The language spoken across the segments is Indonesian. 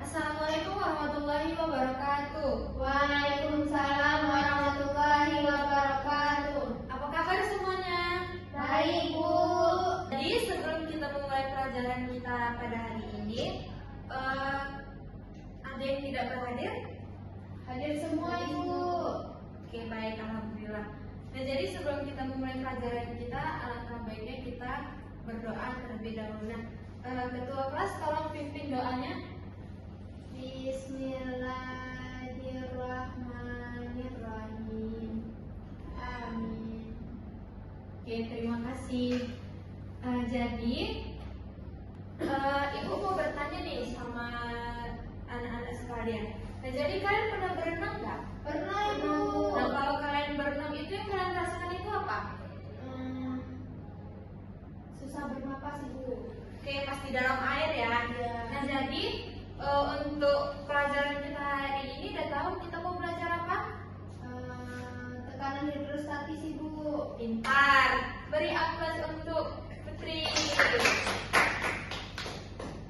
Assalamualaikum warahmatullahi wabarakatuh. Waalaikumsalam warahmatullahi wabarakatuh. Apa kabar semuanya? Baik, Bu. Jadi sebelum kita mulai pelajaran kita pada hari ini, ada yang tidak berhadir? Hadir semua, Ibu. Oke, baik, alhamdulillah. Nah, jadi sebelum kita memulai pelajaran kita, alangkah baiknya kita berdoa terlebih dahulu. Nah, ketua kelas tolong pimpin doanya. Bismillahirrahmanirrahim. Amin. Oke, terima kasih. Jadi, Ibu mau bertanya nih sama anak-anak sekalian. Nah, jadi kalian pernah berenang nggak? Pernah, Ibu. Nah, kalau kalian berenang itu yang kalian rasakan itu apa? Susah bernapas, Ibu. Oke, pasti dalam air ya. Iya. Nah, jadi untuk pelajaran kita hari ini udah tahu kita mau belajar apa? Tekanan hidrostatis, Ibu. Pintar. Beri aplaus untuk Putri.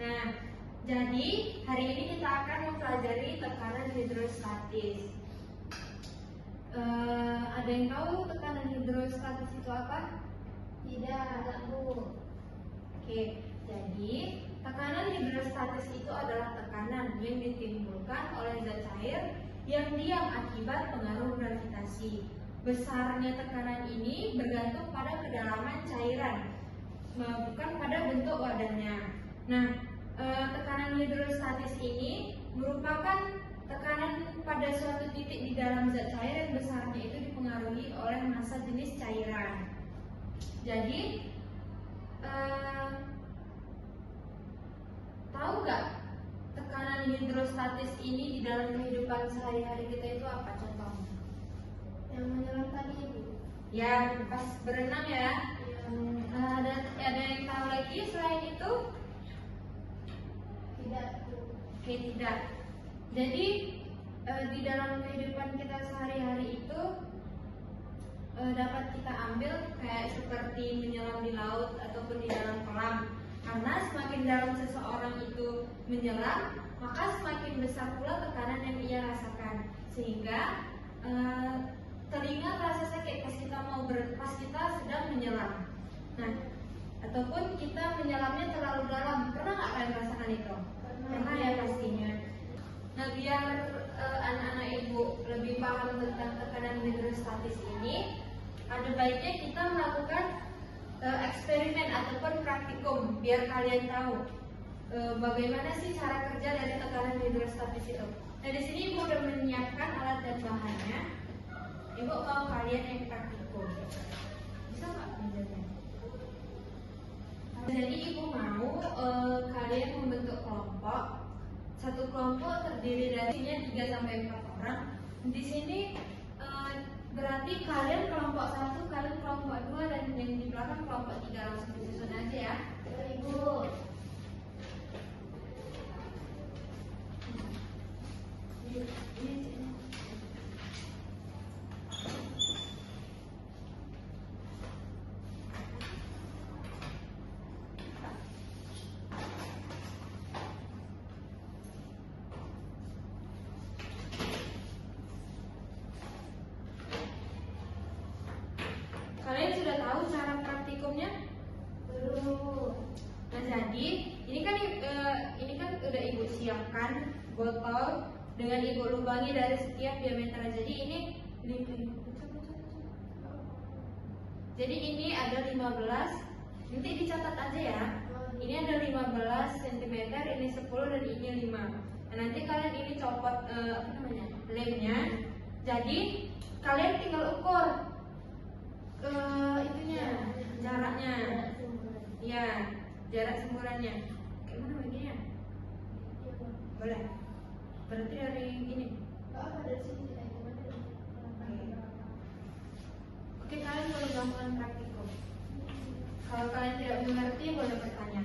Nah, jadi hari ini kita akan mempelajari tekanan hidrostatis. Ada yang tahu tekanan hidrostatis itu apa? Tidak, Bu. Oke, jadi tekanan hidrostatis itu adalah tekanan yang ditimbulkan oleh zat cair yang diam akibat pengaruh gravitasi. Besarnya tekanan ini bergantung pada kedalaman cairan, bukan pada bentuk wadahnya. Nah, tekanan hidrostatis ini merupakan tekanan pada suatu titik di dalam zat cair yang besarnya itu dipengaruhi oleh massa jenis cairan. Jadi, tahu nggak tekanan hidrostatis ini di dalam kehidupan sehari-hari kita itu apa contohnya? Yang menyelam tadi, Ibu. Ya, pas berenang ya. Ada yang tahu lagi selain itu? Tidak, Bu. Oke, tidak. Jadi di dalam kehidupan kita sehari-hari itu dapat kita ambil kayak seperti menyelam di laut ataupun di dalam kolam. Karena semakin dalam seseorang itu menyelam, maka semakin besar pula tekanan yang ia rasakan. Sehingga teringat rasa sakit pas kita sedang menyelam. Nah, ataupun kita menyelamnya terlalu dalam. Pernah nggak kalian rasakan itu? Pernah ya pastinya. Nah, biar anak-anak ibu lebih paham tentang tekanan hidrostatis ini, ada baiknya kita melakukan eksperimen ataupun praktikum biar kalian tahu bagaimana sih cara kerja dari tekanan hidrostatis itu. Nah, di sini ibu udah menyiapkan alat dan bahannya. Ibu mau kalian yang praktikum. Bisa nggak menjadinya? Jadi ibu mau kalian membentuk kelompok. Satu kelompok terdiri dari 3-4 orang. Di sini berarti kalian kelompok 1, kalian kelompok 2, dan yang di belakang kelompok 3. Langsung disusun aja ya. Ibu. Kalian sudah tahu cara praktikumnya? Belum. Nah, jadi ini kan udah ibu siapkan botol dengan ibu lubangi dari setiap diameter. Jadi ini Jadi ini ada 15. Nanti dicatat aja ya. Ini ada 15 cm, ini 10, dan ini 5. Nah, nanti kalian ini copot lemnya. Jadi kalian tinggal ukur jaraknya. Ya, jarak semburannya. Gimana bagiannya? Boleh. Berarti dari ini. Oke, kalian boleh melakukan praktikum. Kalau kalian tidak mengerti, boleh bertanya.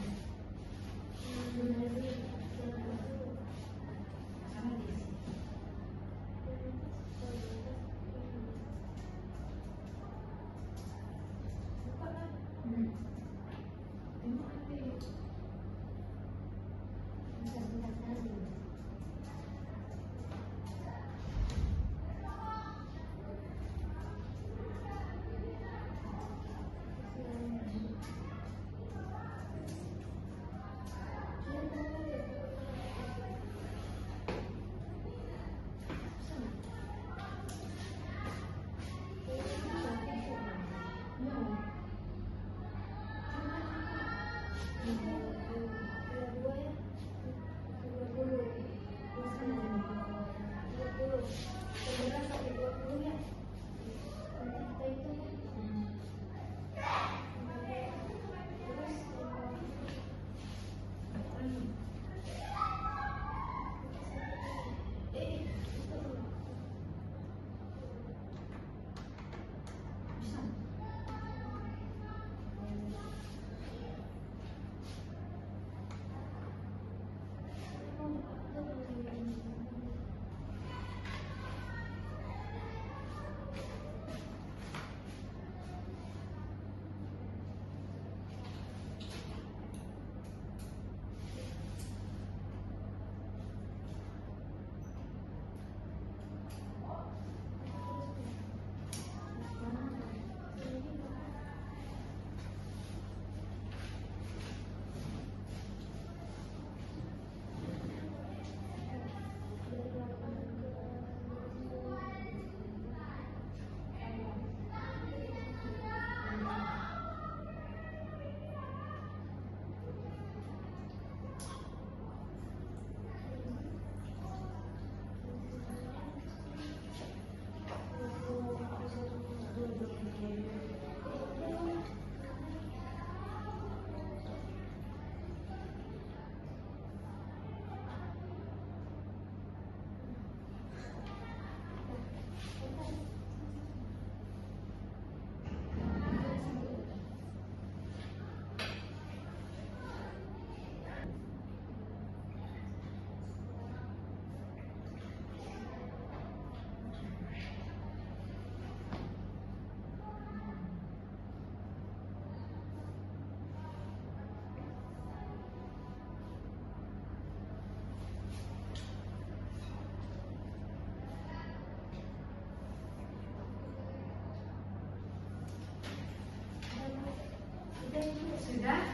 Sudah? Sudah.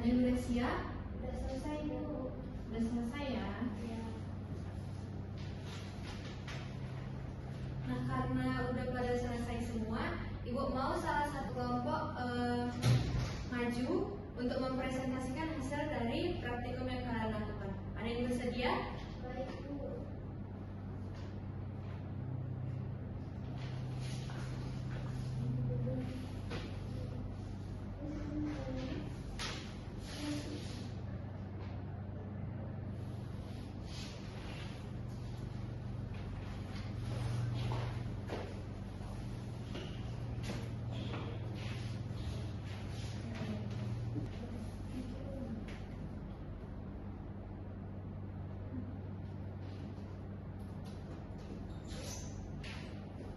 Ada yang udah siap? Sudah selesai, Bu. Udah selesai ya? Ya. Nah, karena udah pada selesai semua, Ibu mau salah satu kelompok maju untuk mempresentasikan hasil dari praktikum yang kalian lakukan. Ada yang bersedia? Baik, Bu.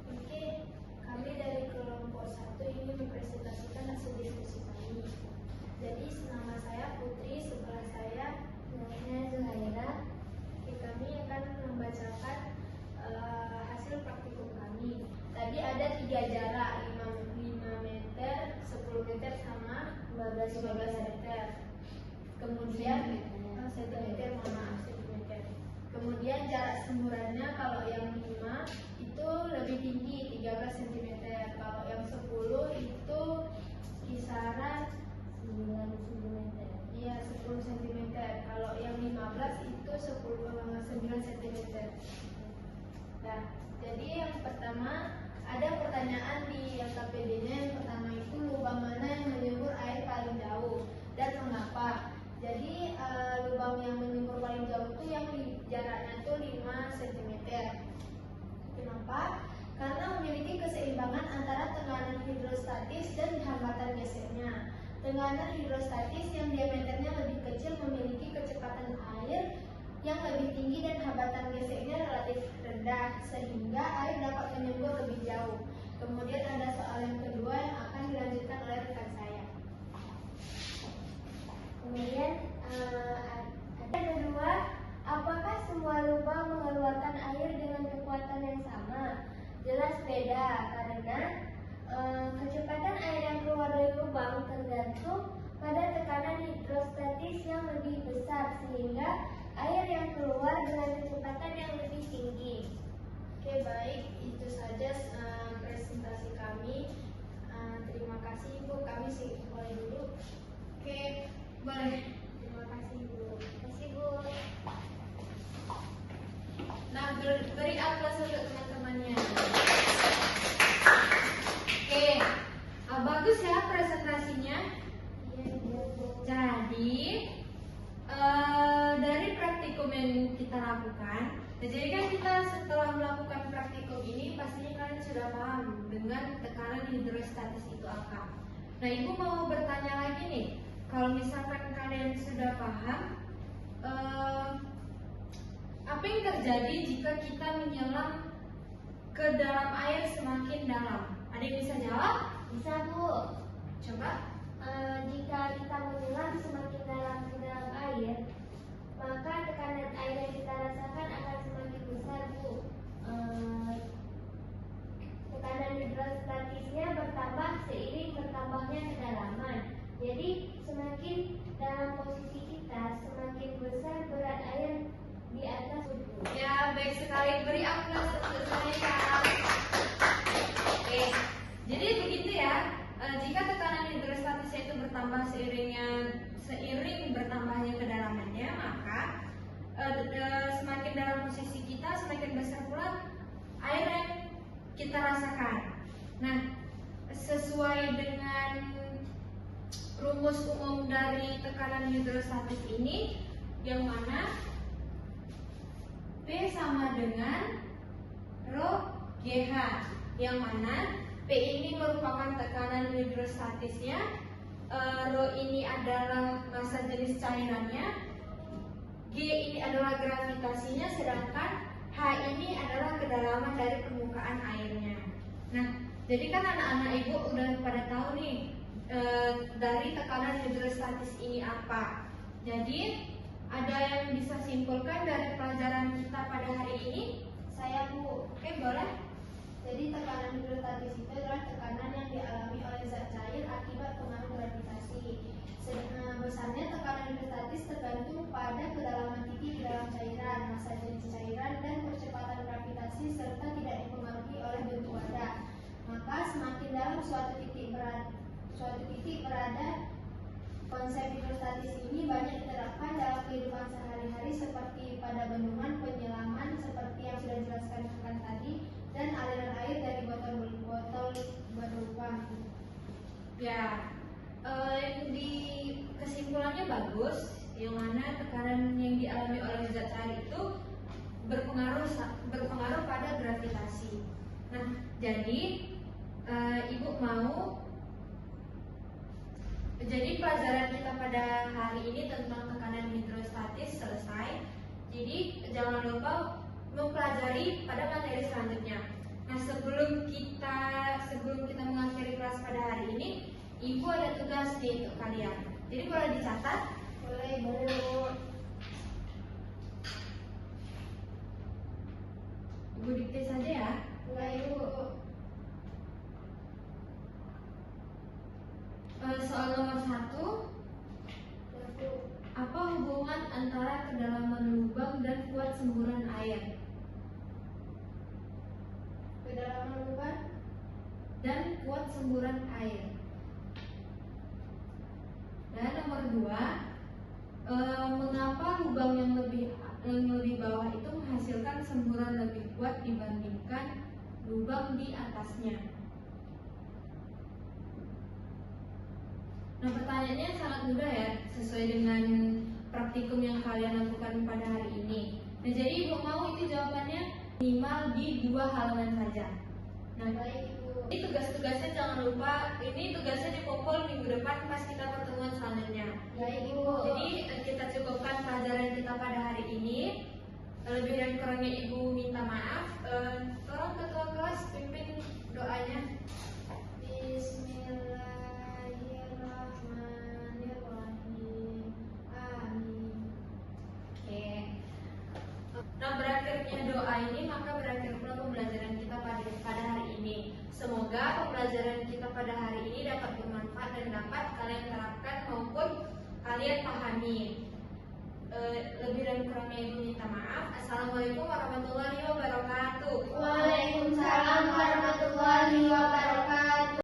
Oke, kami dari kelompok 1 ingin mempresentasikan hasil diskusi kami. Jadi, nama saya Putri, sebelah saya namanya Zuhaira. Oke, kami akan membacakan hasil praktikum kami. Tadi ada 3 jarak, 5 meter, 10 meter sama 15 meter. Kemudian sentimeter, mohon maaf, sentimeter. Kemudian jarak semburannya kalau yang 5 itu lebih tinggi 13 cm. Kalau yang 10 itu kisaran 9 cm. Iya, 10 cm. Kalau yang 15 itu 9 cm. Nah, jadi yang pertama ada pertanyaan di KPD-nya. Yang pertama itu lubang mana yang menyembur air paling jauh dan mengapa? Jadi lubang yang menyembur paling jauh itu yang jaraknya itu 5 cm. Kenapa? Karena memiliki keseimbangan antara tekanan hidrostatis dan hambatan gesernya. Tekanan hidrostatis yang diameternya lebih kecil memiliki kecepatan air yang lebih tinggi dan hambatan gesernya relatif rendah, sehingga air dapat menyembur lebih jauh. Kemudian ada soal yang kedua yang akan dilanjutkan oleh rekan saya. Kemudian ada kedua, apakah semua lubang mengeluarkan air dengan kekuatan yang sama? Jelas beda, karena kecepatan air yang keluar dari lubang tergantung pada tekanan hidrostatis yang lebih besar, sehingga air yang keluar dengan kecepatan yang lebih tinggi. Oke, baik, itu saja presentasi kami. Terima kasih Ibu, kami mulai dulu. Oke, boleh. Terima kasih Ibu. Terima kasih, Bu. Nah, beri aplaus untuk teman-temannya. Oke, bagus ya presentasinya. Iya, Bu. Jadi, dari praktikum yang kita lakukan, jadi kan kita setelah melakukan praktikum ini pastinya kalian sudah paham dengan tekanan hidrostatis itu apa. Nah, Ibu mau bertanya lagi nih, kalau misalkan kalian sudah paham, apa yang terjadi jika kita menyelam ke dalam air semakin dalam? Ada yang bisa jawab? Bisa, Bu. Coba. Jika kita menyelam semakin dalam ke dalam air, maka tekanan air yang kita rasakan akan semakin besar, Bu. Tekanan hidrostatisnya bertambah seiring bertambahnya kedalaman. Jadi semakin dalam posisi kita, semakin besar berat air di atas tubuh. Ya, baik sekali. Beri aplaus untuk saya. Oke, jadi begitu ya. Jika tekanan hidrostatisnya itu bertambah seiring bertambahnya kedalamannya, maka semakin dalam posisi kita, semakin besar pula air yang kita rasakan. Nah, sesuai dengan rumus umum dari tekanan hidrostatis ini, yang mana P sama dengan rho GH, yang mana P ini merupakan tekanan hidrostatisnya, rho ini adalah massa jenis cairannya, G ini adalah gravitasinya, sedangkan H ini adalah kedalaman dari permukaan airnya. Nah, jadi kan anak-anak Ibu udah pada tahu nih dari tekanan hidrostatis ini apa. Jadi ada yang bisa simpulkan dari pelajaran kita pada hari ini? Saya Bu. Oke, boleh. Jadi tekanan hidrostatis itu adalah tekanan yang dialami oleh zat cair akibat pengaruh gravitasi. Besarnya tekanan hidrostatis tergantung pada kedalaman titik di dalam cairan, massa jenis cairan, dan percepatan gravitasi serta tidak dipengaruhi oleh bentuk wadah. Maka semakin dalam suatu titik berada, konsep hidrostatis ini banyak diterapkan dalam kehidupan sehari-hari seperti pada bendungan, penyelaman seperti yang sudah dijelaskan rekan tadi, dan aliran air dari botol berlubang. Ya, di kesimpulannya bagus, yang mana tekanan yang dialami oleh zat cair itu berpengaruh pada gravitasi. Nah, jadi Ibu mau, jadi pelajaran kita pada hari ini tentang tekanan hidrostatis selesai. Jadi jangan lupa mempelajari pada materi selanjutnya. Nah, sebelum kita mengakhiri kelas pada hari ini, Ibu ada tugas nih untuk kalian. Jadi boleh dicatat? Boleh, Bu. Ibu dikte saja ya. Boleh, Bu. Soal nomor 1, apa hubungan antara kedalaman lubang dan kuat semburan air? Kedalaman lubang Dan kuat semburan air. Dan nomor 2, mengapa lubang yang lebih bawah itu menghasilkan semburan lebih kuat dibandingkan lubang di atasnya? Nah, pertanyaannya sangat mudah ya, sesuai dengan praktikum yang kalian lakukan pada hari ini. Nah, jadi Ibu mau itu jawabannya minimal di 2 halaman saja. Nah, baik, Bu. ini tugas-tugasnya jangan lupa, ini tugasnya dikumpul minggu depan pas kita pertemuan selanjutnya. Baik, Bu. Jadi kita cukupkan pelajaran kita pada hari ini. Lebih dan kurangnya Ibu minta maaf. Tolong ketua kelas pimpin doanya. Bismillahirrahmanirrahim. Amin. Oke. Nah, berakhirnya doa ini maka berakhir pula pembelajaran kita pada hari ini. Semoga pembelajaran kita pada hari ini dapat bermanfaat dan dapat kalian terapkan maupun kalian pahami. Lebih dan kurangnya Assalamualaikum warahmatullahi wabarakatuh.